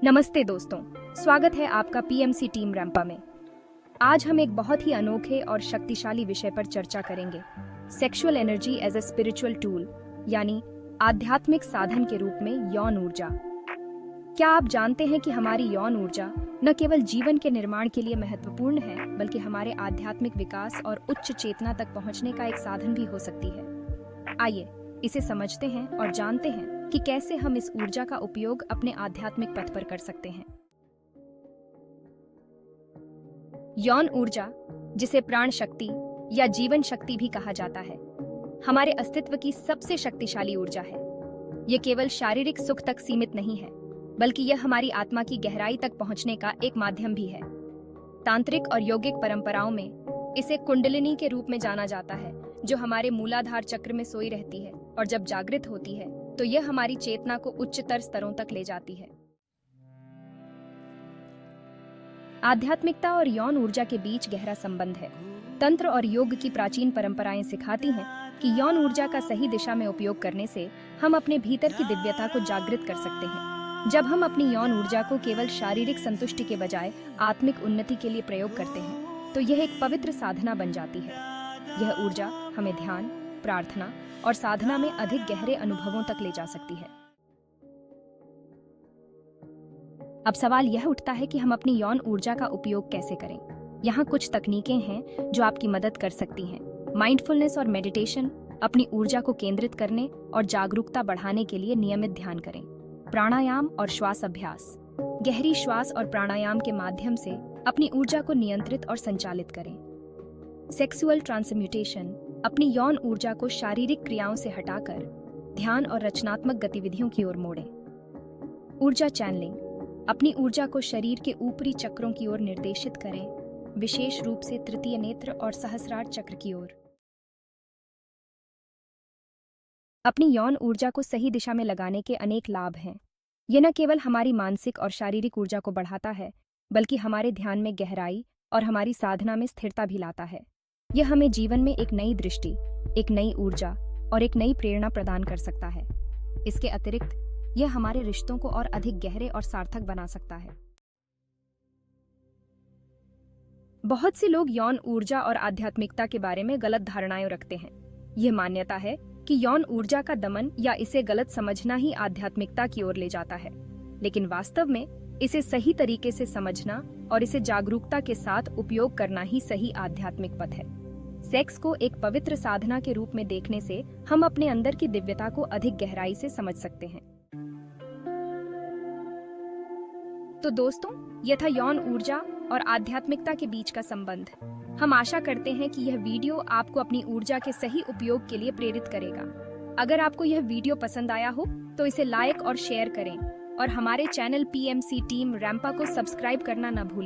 नमस्ते दोस्तों, स्वागत है आपका पीएमसी टीम रैंपा में। आज हम एक बहुत ही अनोखे और शक्तिशाली विषय पर चर्चा करेंगे, sexual energy as a spiritual tool, यानी आध्यात्मिक साधन के रूप में यौन ऊर्जा। क्या आप जानते हैं कि हमारी यौन ऊर्जा न केवल जीवन के निर्माण के लिए महत्वपूर्ण है, बल्कि हमारे आध्यात्मिक विकास और उच्च चेतना तक पहुंचने का एक साधन भी हो सकती है। आइए इसे समझते हैं और जानते हैं कि कैसे हम इस ऊर्जा का उपयोग अपने आध्यात्मिक पथ पर कर सकते हैं। यौन ऊर्जा, जिसे प्राण शक्ति या जीवन शक्ति भी कहा जाता है, हमारे अस्तित्व की सबसे शक्तिशाली ऊर्जा है। यह केवल शारीरिक सुख तक सीमित नहीं है, बल्कि यह हमारी आत्मा की गहराई तक पहुंचने का एक माध्यम भी है। तांत्रिक और यौगिक परंपराओं में इसे कुंडलिनी के रूप में जाना जाता है, जो हमारे मूलाधार चक्र में सोई रहती है और जब जागृत होती है तो यह हमारी चेतना को उच्चतर स्तरों तक ले जाती है। आध्यात्मिकता और यौन ऊर्जा के बीच गहरा संबंध है। तंत्र और योग की प्राचीन परंपराएं सिखाती हैं कि यौन ऊर्जा का सही दिशा में उपयोग करने से हम अपने भीतर की दिव्यता को जागृत कर सकते हैं। जब हम अपनी यौन ऊर्जा को केवल शारीरिक संतुष्टि के बजाय आत्मिक उन्नति के लिए प्रयोग करते हैं, तो यह एक पवित्र साधना बन जाती है। यह ऊर्जा हमें ध्यान, प्रार्थना और साधना में अधिक गहरे अनुभवों तक ले जा सकती है। अब सवाल यह उठता है कि हम अपनी यौन ऊर्जा का उपयोग कैसे करें। यहाँ कुछ तकनीकें हैं जो आपकी मदद कर सकती हैं। माइंडफुलनेस और मेडिटेशन अपनी ऊर्जा को केंद्रित करने और जागरूकता बढ़ाने के लिए नियमित ध्यान करें। प्राणायाम और श्वास अभ्यास, गहरी श्वास और प्राणायाम के माध्यम से अपनी ऊर्जा को नियंत्रित और संचालित करें। सेक्सुअल ट्रांसम्यूटेशन, अपनी यौन ऊर्जा को शारीरिक क्रियाओं से हटाकर ध्यान और रचनात्मक गतिविधियों की ओर मोड़ें। ऊर्जा चैनलिंग, अपनी ऊर्जा को शरीर के ऊपरी चक्रों की ओर निर्देशित करें, विशेष रूप से तृतीय नेत्र और सहस्रार चक्र की ओर। अपनी यौन ऊर्जा को सही दिशा में लगाने के अनेक लाभ हैं। यह न केवल हमारी मानसिक और शारीरिक ऊर्जा को बढ़ाता है, बल्कि हमारे ध्यान में गहराई और हमारी साधना में स्थिरता भी लाता है। यह हमें जीवन में एक नई दृष्टि, एक नई ऊर्जा और एक नई प्रेरणा प्रदान कर सकता है। इसके अतिरिक्त यह हमारे रिश्तों को और अधिक गहरे और सार्थक बना सकता है। बहुत से लोग यौन ऊर्जा और आध्यात्मिकता के बारे में गलत धारणाएं रखते हैं। यह मान्यता है कि यौन ऊर्जा का दमन या इसे गलत समझना ही आध्यात्मिकता की ओर ले जाता है, लेकिन वास्तव में इसे सही तरीके से समझना और इसे जागरूकता के साथ उपयोग करना ही सही आध्यात्मिक पथ है। सेक्स को एक पवित्र साधना के रूप में देखने से हम अपने अंदर की दिव्यता को अधिक गहराई से समझ सकते हैं। तो दोस्तों, यह था यौन ऊर्जा और आध्यात्मिकता के बीच का संबंध। हम आशा करते हैं कि यह वीडियो आपको अपनी ऊर्जा के सही उपयोग के लिए प्रेरित करेगा। अगर आपको यह वीडियो पसंद आया हो तो इसे लाइक और शेयर करें और हमारे चैनल पीएमसी टीम रैंपा को सब्सक्राइब करना न भूलें।